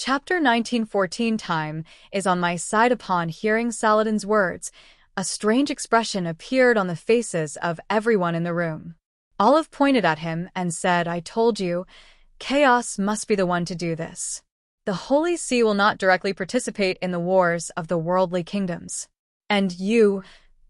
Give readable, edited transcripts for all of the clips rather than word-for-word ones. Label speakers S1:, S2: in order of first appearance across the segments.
S1: Chapter 1914 Time is on my side. Upon hearing Saladin's words, a strange expression appeared on the faces of everyone in the room. Olive pointed at him and said, "I told you, Chaos must be the one to do this. The Holy See will not directly participate in the wars of the worldly kingdoms. And you,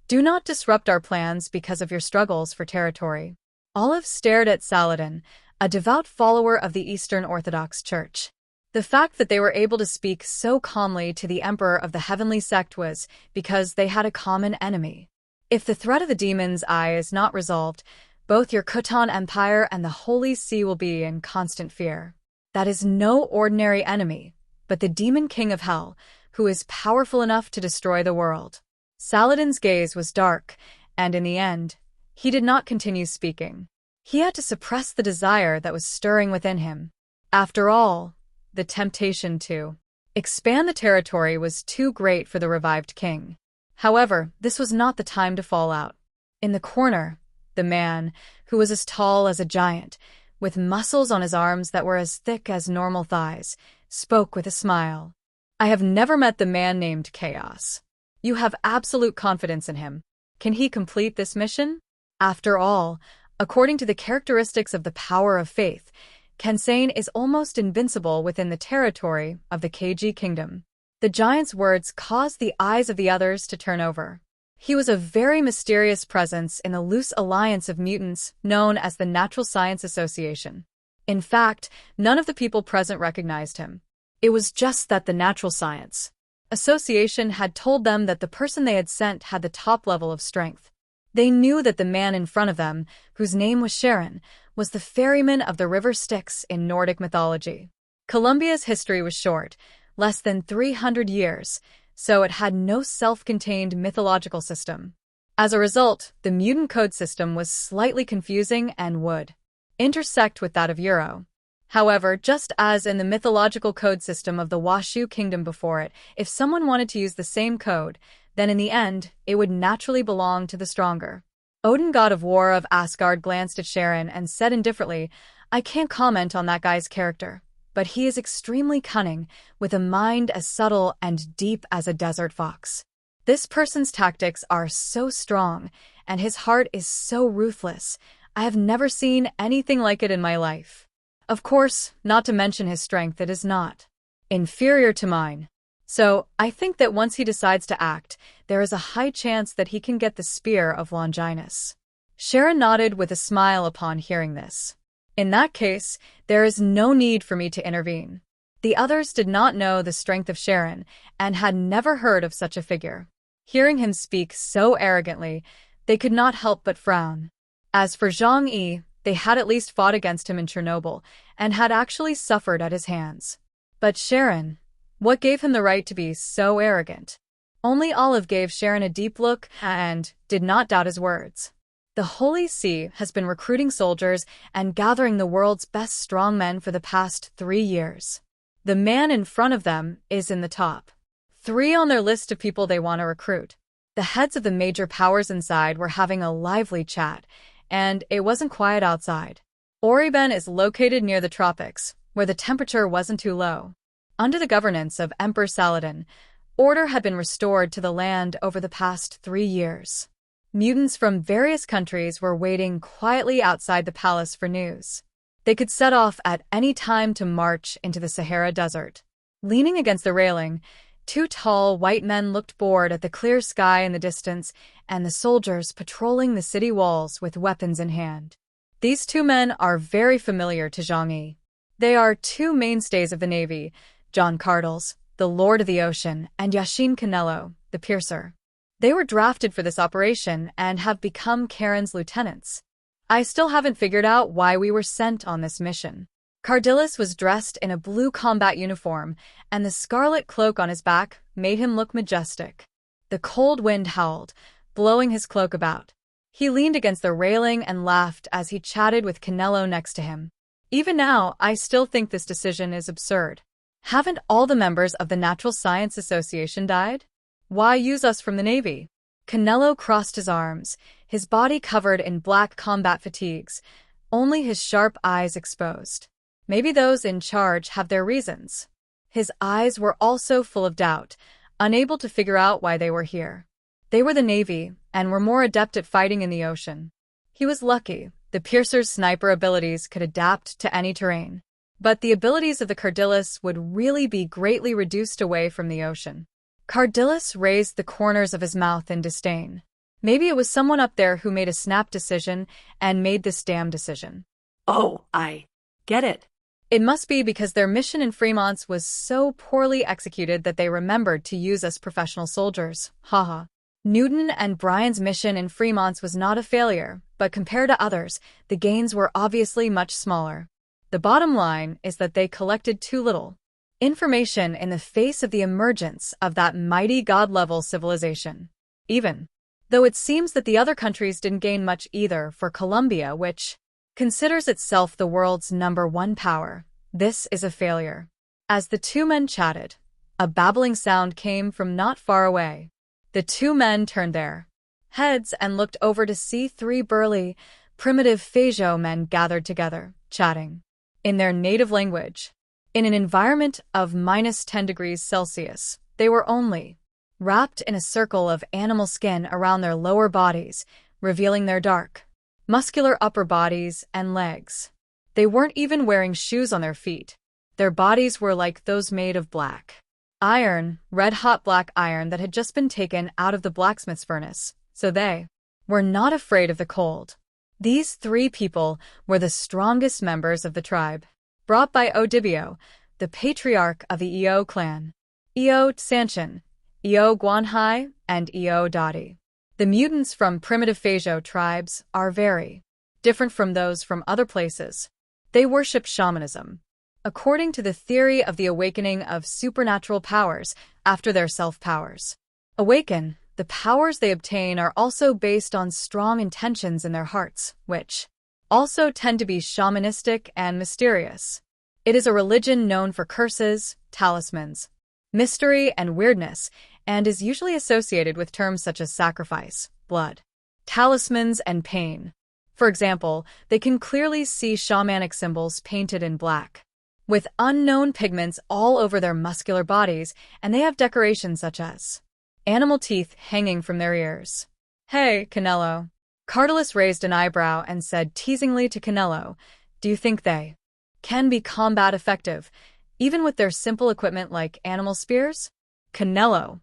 S1: do not disrupt our plans because of your struggles for territory." Olive stared at Saladin, a devout follower of the Eastern Orthodox Church. The fact that they were able to speak so calmly to the Emperor of the Heavenly Sect was because they had a common enemy. If the threat of the Demon's Eye is not resolved, both your Khotan Empire and the Holy See will be in constant fear. That is no ordinary enemy, but the Demon King of Hell, who is powerful enough to destroy the world. Saladin's gaze was dark, and in the end, he did not continue speaking. He had to suppress the desire that was stirring within him. After all, the temptation to expand the territory was too great for the revived king. However, this was not the time to fall out. In the corner, the man, who was as tall as a giant, with muscles on his arms that were as thick as normal thighs, spoke with a smile. "I have never met the man named Chaos. You have absolute confidence in him. Can he complete this mission? After all, according to the characteristics of the power of faith, Kensane is almost invincible within the territory of the KG Kingdom." The giant's words caused the eyes of the others to turn over. He was a very mysterious presence in the loose alliance of mutants known as the Natural Science Association. In fact, none of the people present recognized him. It was just that the Natural Science Association had told them that the person they had sent had the top level of strength. They knew that the man in front of them, whose name was Sharon, was the ferryman of the river Styx in Nordic mythology. Columbia's history was short, less than 300 years, so it had no self-contained mythological system. As a result, the mutant code system was slightly confusing and would intersect with that of Euro. However, just as in the mythological code system of the Washu Kingdom before it, if someone wanted to use the same code, then in the end, it would naturally belong to the stronger. Odin, god of war of Asgard, glanced at Sharon and said indifferently, "I can't comment on that guy's character, but he is extremely cunning, with a mind as subtle and deep as a desert fox. This person's tactics are so strong, and his heart is so ruthless. I have never seen anything like it in my life. Of course, not to mention his strength, it is not inferior to mine. So, I think that once he decides to act, there is a high chance that he can get the Spear of Longinus." Sharon nodded with a smile upon hearing this. "In that case, there is no need for me to intervene." The others did not know the strength of Sharon and had never heard of such a figure. Hearing him speak so arrogantly, they could not help but frown. As for Zhang Yi, they had at least fought against him in Chernobyl and had actually suffered at his hands. But Sharon, what gave him the right to be so arrogant? Only Olive gave Sharon a deep look and did not doubt his words. The Holy See has been recruiting soldiers and gathering the world's best strongmen for the past 3 years. The man in front of them is in the top 3 on their list of people they want to recruit. The heads of the major powers inside were having a lively chat, and it wasn't quiet outside. Oriben is located near the tropics, where the temperature wasn't too low. Under the governance of Emperor Saladin, order had been restored to the land over the past 3 years. Mutants from various countries were waiting quietly outside the palace for news. They could set off at any time to march into the Sahara Desert. Leaning against the railing, 2 tall white men looked bored at the clear sky in the distance and the soldiers patrolling the city walls with weapons in hand. These 2 men are very familiar to Zhang Yi. They are 2 mainstays of the Navy, John Cardles, the Lord of the Ocean, and Yashin Canello, the Piercer. They were drafted for this operation and have become Karen's lieutenants. I still haven't figured out why we were sent on this mission. Cardillis was dressed in a blue combat uniform, and the scarlet cloak on his back made him look majestic. The cold wind howled, blowing his cloak about. He leaned against the railing and laughed as he chatted with Canello next to him. "Even now, I still think this decision is absurd. Haven't all the members of the Natural Science Association died? Why use us from the Navy?" Canello crossed his arms, his body covered in black combat fatigues, only his sharp eyes exposed. "Maybe those in charge have their reasons." His eyes were also full of doubt, unable to figure out why they were here. They were the Navy, and were more adept at fighting in the ocean. He was lucky. The Piercer's sniper abilities could adapt to any terrain. But the abilities of the Cardillis would really be greatly reduced away from the ocean. Cardillis raised the corners of his mouth in disdain. Maybe it was someone up there who made a snap decision and made this damn decision.
S2: Oh, I get it.
S1: It must be because their mission in Fremont's was so poorly executed that they remembered to use us professional soldiers. Haha. Newton and Brian's mission in Fremont's was not a failure, but compared to others, the gains were obviously much smaller. The bottom line is that they collected too little information in the face of the emergence of that mighty god-level civilization. Even though it seems that the other countries didn't gain much either. For Colombia, which considers itself the world's #1 power, this is a failure. As the two men chatted, a babbling sound came from not far away. The two men turned their heads and looked over to see three burly, primitive Feijo men gathered together, chatting in their native language. In an environment of -10 degrees Celsius, they were only wrapped in a circle of animal skin around their lower bodies, revealing their dark, muscular upper bodies and legs. They weren't even wearing shoes on their feet. Their bodies were like those made of black iron, red-hot black iron that had just been taken out of the blacksmith's furnace, so they were not afraid of the cold. These three people were the strongest members of the tribe, brought by Odibio, the patriarch of the Eo clan. Eo Sanchin, Eo Guanhai, and Eo Dadi. The mutants from primitive Feijo tribes are very different from those from other places. They worship shamanism, according to the theory of the awakening of supernatural powers after their self-powers awaken. The powers they obtain are also based on strong intentions in their hearts, which also tend to be shamanistic and mysterious. It is a religion known for curses, talismans, mystery, and weirdness, and is usually associated with terms such as sacrifice, blood, talismans, and pain. For example, they can clearly see shamanic symbols painted in black, with unknown pigments all over their muscular bodies, and they have decorations such as animal teeth hanging from their ears. Hey, Canelo. Cardillis raised an eyebrow and said teasingly to Canelo, do you think they can be combat effective, even with their simple equipment like animal spears? Canelo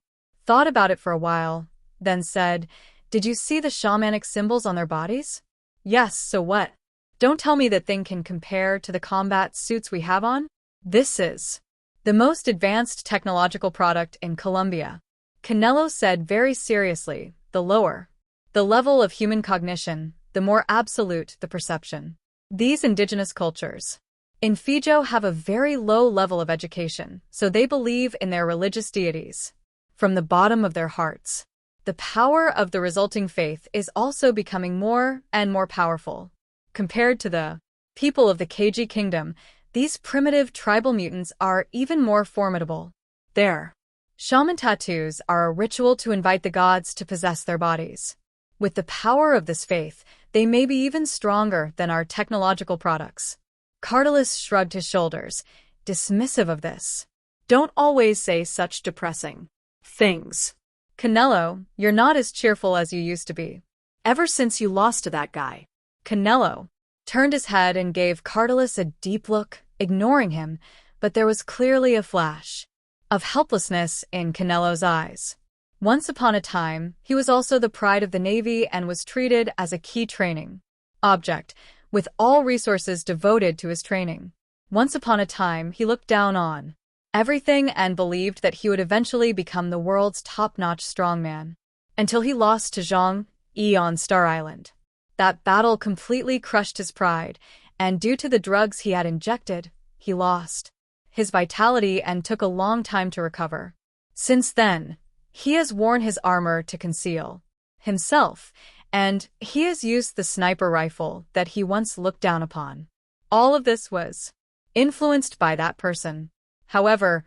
S1: thought about it for a while, then said, did you see the shamanic symbols on their bodies? Yes, so what? Don't tell me that thing can compare to the combat suits we have on? This is the most advanced technological product in Colombia. Canelo said very seriously, the lower the level of human cognition, the more absolute the perception. These indigenous cultures in Feijo have a very low level of education, so they believe in their religious deities from the bottom of their hearts. The power of the resulting faith is also becoming more and more powerful. Compared to the people of the Keiji kingdom, these primitive tribal mutants are even more formidable. Their shaman tattoos are a ritual to invite the gods to possess their bodies. With the power of this faith, they may be even stronger than our technological products. Cardillis shrugged his shoulders, dismissive of this. Don't always say such depressing things. Canelo, you're not as cheerful as you used to be. Ever since you lost to that guy. Canelo turned his head and gave Cardillis a deep look, ignoring him, but there was clearly a flash of helplessness in Canelo's eyes. Once upon a time, he was also the pride of the Navy and was treated as a key training object, with all resources devoted to his training. Once upon a time, he looked down on everything and believed that he would eventually become the world's top-notch strongman, until he lost to Zhang Yi on Star Island. That battle completely crushed his pride, and due to the drugs he had injected, he lost his vitality and took a long time to recover. Since then, he has worn his armor to conceal himself, and he has used the sniper rifle that he once looked down upon. All of this was influenced by that person. However,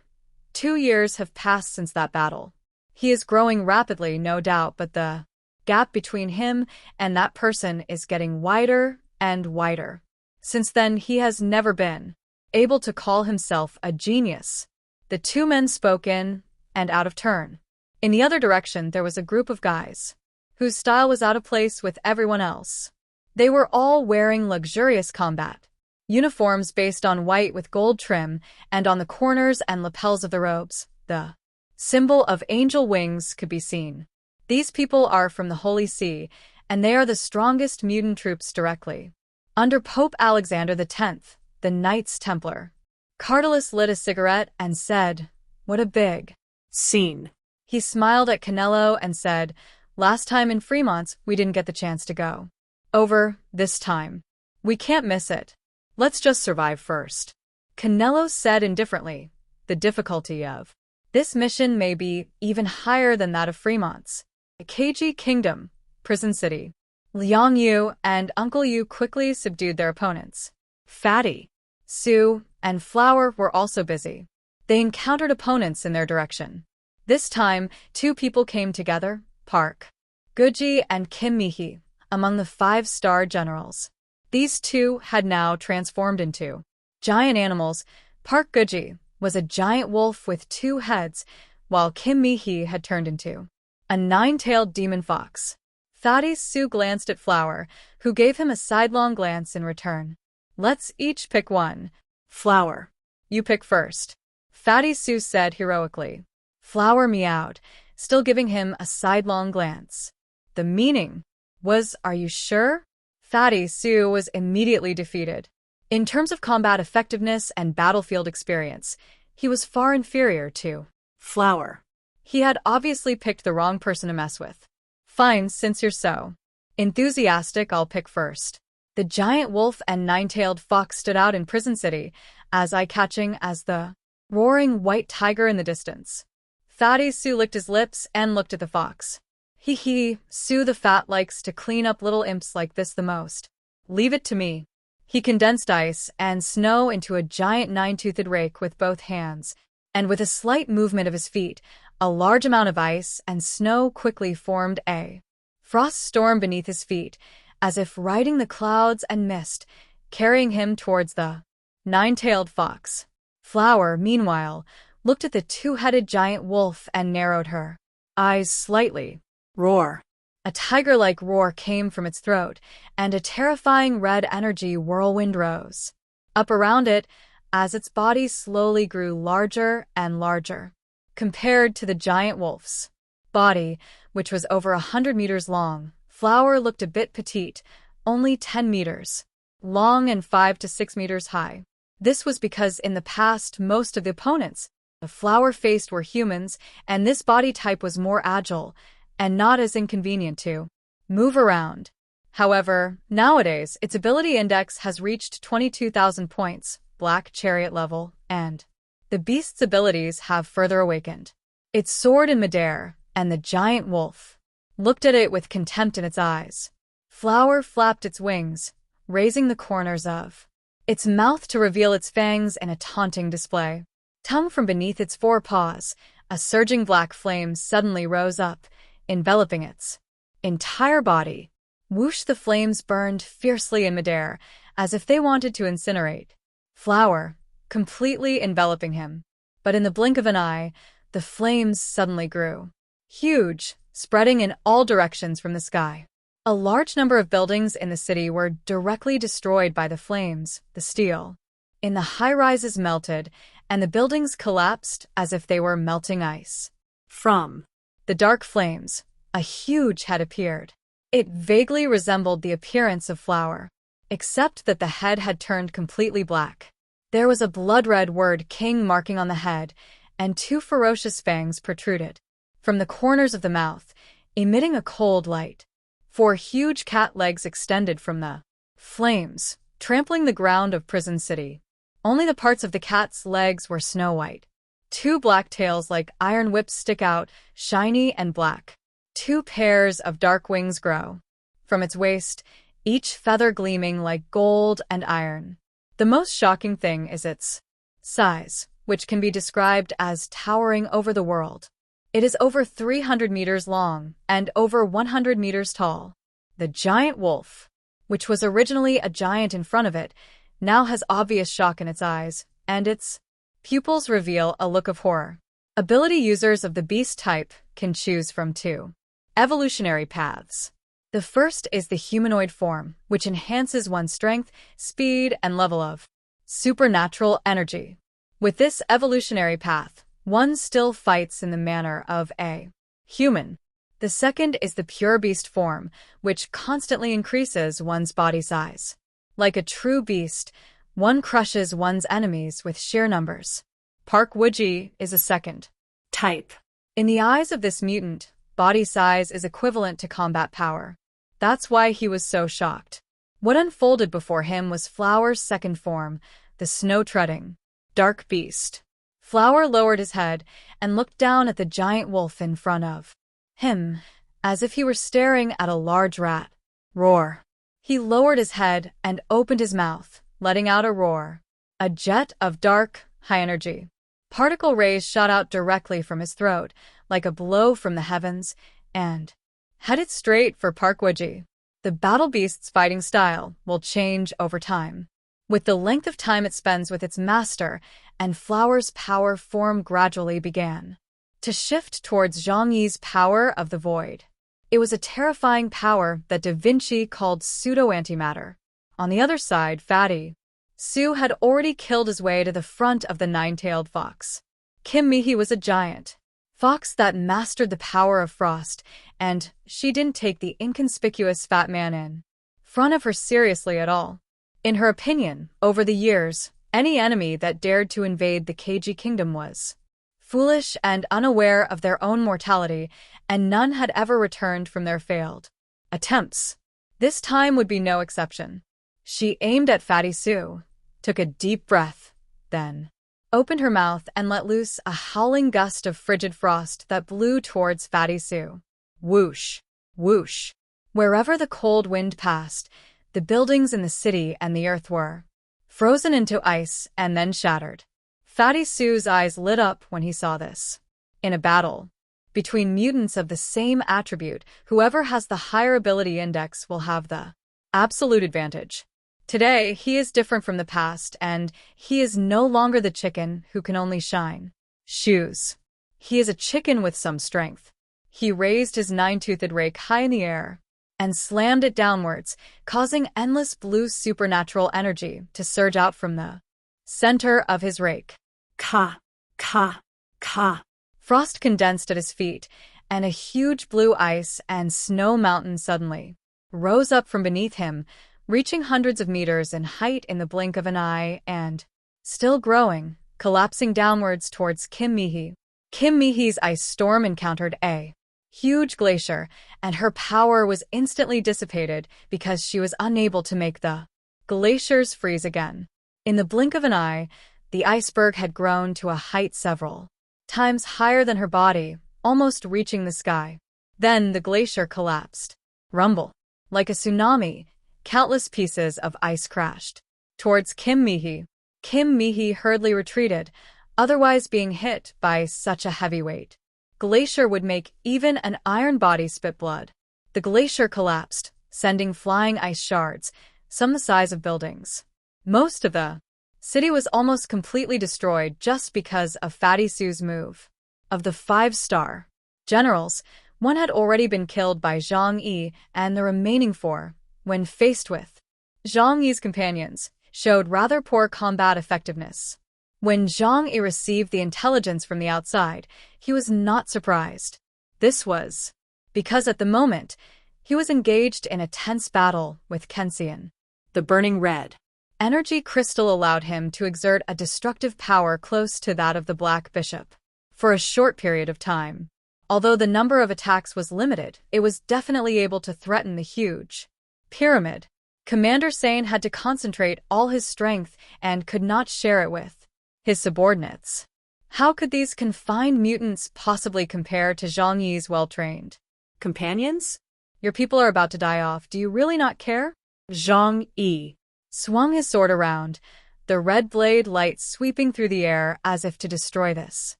S1: 2 years have passed since that battle. He is growing rapidly, no doubt, but the gap between him and that person is getting wider and wider. Since then, he has never been able to call himself a genius. The two men spoke in and out of turn. In the other direction, there was a group of guys whose style was out of place with everyone else. They were all wearing luxurious combat uniforms based on white with gold trim, and on the corners and lapels of the robes, the symbol of angel wings could be seen. These people are from the Holy See, and they are the strongest mutant troops directly under Pope Alexander X, the Knights Templar. Cardalus lit a cigarette and said, "What a big
S2: scene."
S1: He smiled at Canelo and said, "Last time in Fremont, we didn't get the chance to go over this time. We can't miss it. Let's just survive first." Canelo said indifferently, "The difficulty of this mission may be even higher than that of Fremont's. KG Kingdom, Prison City." Liang Yu and Uncle Yu quickly subdued their opponents. Fatty, Sue, and Flower were also busy. They encountered opponents in their direction. This time, two people came together, Park Guji and Kim Mihi, among the 5-star generals. These two had now transformed into giant animals. Park Guji was a giant wolf with 2 heads, while Kim Mihi had turned into a 9-tailed demon fox. Fatty Sue glanced at Flower, who gave him a sidelong glance in return. "Let's each pick one. Flower, you pick first," Fatty Sue said heroically. Flower meowed, still giving him a sidelong glance. The meaning was, "Are you sure?" Fatty Sue was immediately defeated. In terms of combat effectiveness and battlefield experience, he was far inferior to
S2: Flower.
S1: He had obviously picked the wrong person to mess with. "Fine, since you're so enthusiastic, I'll pick first." The giant wolf and 9-tailed fox stood out in Prison City, as eye-catching as the roaring white tiger in the distance. Fatty Sue licked his lips and looked at the fox. Hee, Sue the Fat likes to clean up little imps like this the most. "Leave it to me." He condensed ice and snow into a giant 9-toothed rake with both hands, and with a slight movement of his feet, a large amount of ice and snow quickly formed a frost storm beneath his feet, as if riding the clouds and mist, carrying him towards the 9-tailed fox. Flower, meanwhile, looked at the 2-headed giant wolf and narrowed her eyes slightly.
S2: Roar.
S1: A tiger-like roar came from its throat, and a terrifying red energy whirlwind rose up around it as its body slowly grew larger and larger. Compared to the giant wolf's body, which was over 100 meters long, Flower looked a bit petite, only 10 meters long and 5 to 6 meters high. This was because in the past most of the opponents the Flower faced were humans, and this body type was more agile and not as inconvenient to move around. However, nowadays its ability index has reached 22,000 points, Black Chariot level, and the beast's abilities have further awakened. It soared in midair, and the giant wolf looked at it with contempt in its eyes. Flower flapped its wings, raising the corners of its mouth to reveal its fangs in a taunting display. Tongue from beneath its 4 paws, a surging black flame suddenly rose up, enveloping its entire body. Whoosh, the flames burned fiercely in midair, as if they wanted to incinerate Flower, completely enveloping him. But in the blink of an eye, the flames suddenly grew huge, spreading in all directions from the sky. A large number of buildings in the city were directly destroyed by the flames. The steel in the high-rises melted, and the buildings collapsed as if they were melting ice.
S2: From
S1: the dark flames, a huge head appeared. It vaguely resembled the appearance of Flower, except that the head had turned completely black. There was a blood-red word "King" marking on the head, and 2 ferocious fangs protruded from the corners of the mouth, emitting a cold light. 4 huge cat legs extended from the flames, trampling the ground of Prison City. Only the parts of the cat's legs were snow white. 2 black tails like iron whips stick out, shiny and black. 2 pairs of dark wings grow from its waist, each feather gleaming like gold and iron. The most shocking thing is its size, which can be described as towering over the world. It is over 300 meters long and over 100 meters tall. The giant wolf, which was originally a giant in front of it, now has obvious shock in its eyes, and its Pupils reveal a look of horror. Ability users of the beast type can choose from two evolutionary paths. The first is the humanoid form, which enhances one's strength, speed, and level of supernatural energy. With this evolutionary path, one still fights in the manner of a human. The second is the pure beast form, which constantly increases one's body size. Like a true beast, one crushes one's enemies with sheer numbers. Park Woji is a second
S2: type.
S1: In the eyes of this mutant, body size is equivalent to combat power. That's why he was so shocked. What unfolded before him was Flower's second form, the snow-treading dark beast. Flower lowered his head and looked down at the giant wolf in front of him, as if he were staring at a large rat. Roar. He lowered his head and opened his mouth, letting out a roar. A jet of dark, high-energy particle rays shot out directly from his throat, like a blow from the heavens, and headed straight for Park Woji. The battle beast's fighting style will change over time. With the length of time it spends with its master, and Flower's power form gradually began to shift towards Zhang Yi's power of the void. It was a terrifying power that Da Vinci called pseudo-antimatter. On the other side, Fatty Su had already killed his way to the front of the nine-tailed fox. Kim Mihi was a giant fox that mastered the power of frost, and she didn't take the inconspicuous fat man in front of her seriously at all. In her opinion, over the years, any enemy that dared to invade the Keiji kingdom was foolish and unaware of their own mortality, and none had ever returned from their failed attempts. This time would be no exception. She aimed at Fatty Su, took a deep breath, then opened her mouth and let loose a howling gust of frigid frost that blew towards Fatty Su. Whoosh, whoosh. Wherever the cold wind passed, the buildings in the city and the earth were frozen into ice and then shattered. Fatty Su's eyes lit up when he saw this. In a battle between mutants of the same attribute, whoever has the higher ability index will have the absolute advantage. Today, he is different from the past, and he is no longer the chicken who can only shine shoes. He is a chicken with some strength. He raised his nine-toothed rake high in the air and slammed it downwards, causing endless blue supernatural energy to surge out from the center of his rake.
S2: Ka, ka, ka.
S1: Frost condensed at his feet, and a huge blue ice and snow mountain suddenly rose up from beneath him, reaching hundreds of meters in height in the blink of an eye and, still growing, collapsing downwards towards Kim Mihi. Kim Mihi's ice storm encountered a huge glacier, and her power was instantly dissipated because she was unable to make the glaciers freeze again. In the blink of an eye, the iceberg had grown to a height several times higher than her body, almost reaching the sky. Then the glacier collapsed. Rumble. Like a tsunami, countless pieces of ice crashed towards Kim Mihi. Kim Mihi hurriedly retreated, otherwise being hit by such a heavy weight. Glacier would make even an iron body spit blood. The glacier collapsed, sending flying ice shards, some the size of buildings. Most of the city was almost completely destroyed just because of Fatty Su's move. Of the 5-star generals, one had already been killed by Zhang Yi, and the remaining 4, when faced with Zhang Yi's companions, showed rather poor combat effectiveness. When Zhang Yi received the intelligence from the outside, he was not surprised. This was because at the moment, he was engaged in a tense battle with Kensian.
S2: The burning red
S1: Energy crystal allowed him to exert a destructive power close to that of the Black Bishop. For a short period of time. Although the number of attacks was limited, it was definitely able to threaten the huge pyramid. Commander Sane had to concentrate all his strength and could not share it with his subordinates. How could these confined mutants possibly compare to Zhang Yi's well-trained
S2: companions?
S1: Your people are about to die off. Do you really not care?
S2: Zhang Yi
S1: swung his sword around, the red blade light sweeping through the air as if to destroy this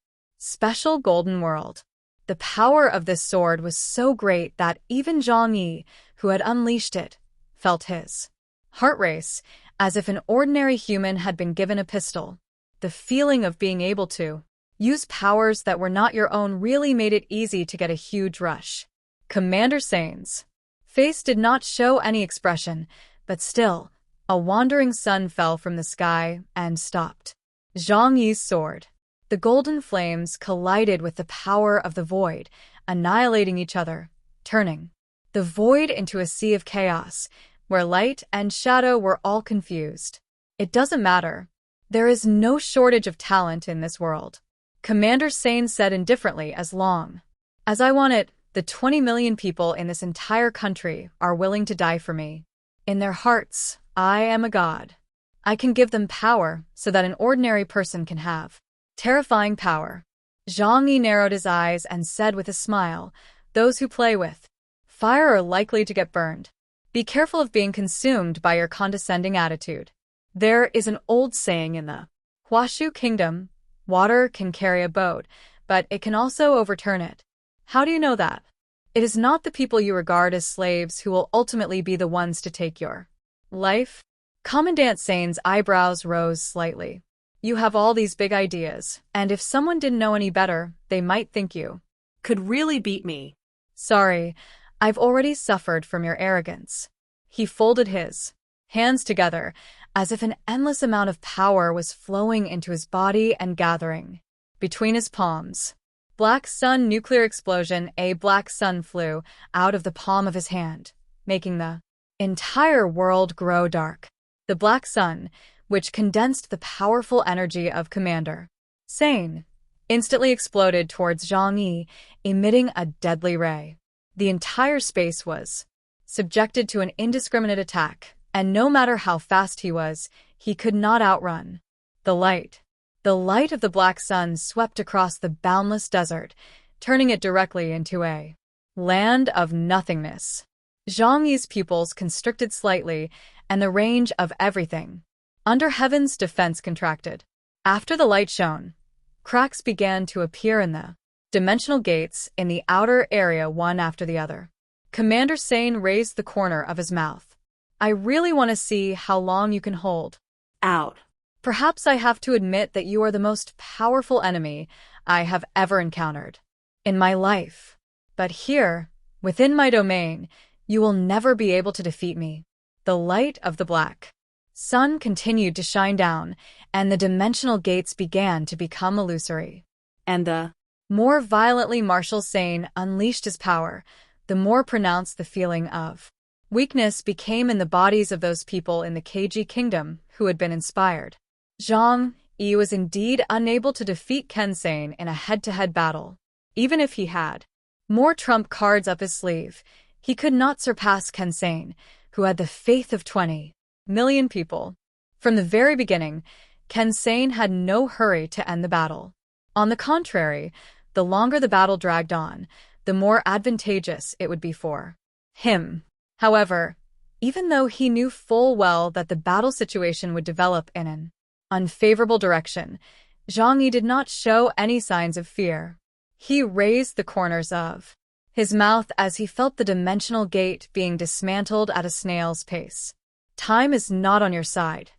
S1: special golden world. The power of this sword was so great that even Zhang Yi, who had unleashed it, felt his heart race, as if an ordinary human had been given a pistol. The feeling of being able to use powers that were not your own really made it easy to get a huge rush. Commander Sane's face did not show any expression, but still, a wandering sun fell from the sky and stopped. Zhang Yi's sword. The golden flames collided with the power of the void, annihilating each other, turning the void into a sea of chaos, where light and shadow were all confused. It doesn't matter. There is no shortage of talent in this world, Commander Sane said indifferently. As long as I want it, the 20 million people in this entire country are willing to die for me. In their hearts, I am a god. I can give them power so that an ordinary person can have terrifying power. Zhang Yi narrowed his eyes and said with a smile, those who play with fire are likely to get burned. Be careful of being consumed by your condescending attitude. There is an old saying in the Huashu Kingdom, water can carry a boat, but it can also overturn it. How do you know that? It is not the people you regard as slaves who will ultimately be the ones to take your life. Commandant Sane's eyebrows rose slightly. You have all these big ideas, and if someone didn't know any better, they might think you
S2: Could really beat me.
S1: Sorry, I've already suffered from your arrogance. He folded his hands together, as if an endless amount of power was flowing into his body and gathering between his palms. Black sun nuclear explosion. A black sun flew out of the palm of his hand, making the entire world grow dark. The black sun, which condensed the powerful energy of Commander Sane, instantly exploded towards Zhang Yi, emitting a deadly ray. The entire space was subjected to an indiscriminate attack, and no matter how fast he was, he could not outrun the light. The light of the black sun swept across the boundless desert, turning it directly into a land of nothingness. Zhang Yi's pupils constricted slightly, and the range of everything under heaven's defense contracted. After the light shone, cracks began to appear in the dimensional gates in the outer area one after the other. Commander Sane raised the corner of his mouth. I really want to see how long you can hold
S2: out.
S1: Perhaps I have to admit that you are the most powerful enemy I have ever encountered in my life. But here, within my domain, you will never be able to defeat me. The light of the black sun continued to shine down, and the dimensional gates began to become illusory.
S2: And the
S1: more violently Marshal Sane unleashed his power, the more pronounced the feeling of weakness became in the bodies of those people in the KG Kingdom who had been inspired. Zhang Yi was indeed unable to defeat Ken Sane in a head-to-head battle. Even if he had more trump cards up his sleeve, he could not surpass Ken Sane, who had the faith of 20 million people. From the very beginning, Ken Sane had no hurry to end the battle. On the contrary, the longer the battle dragged on, the more advantageous it would be for him. However, even though he knew full well that the battle situation would develop in an unfavorable direction, Zhang Yi did not show any signs of fear. He raised the corners of his mouth as he felt the dimensional gate being dismantled at a snail's pace. Time is not on your side.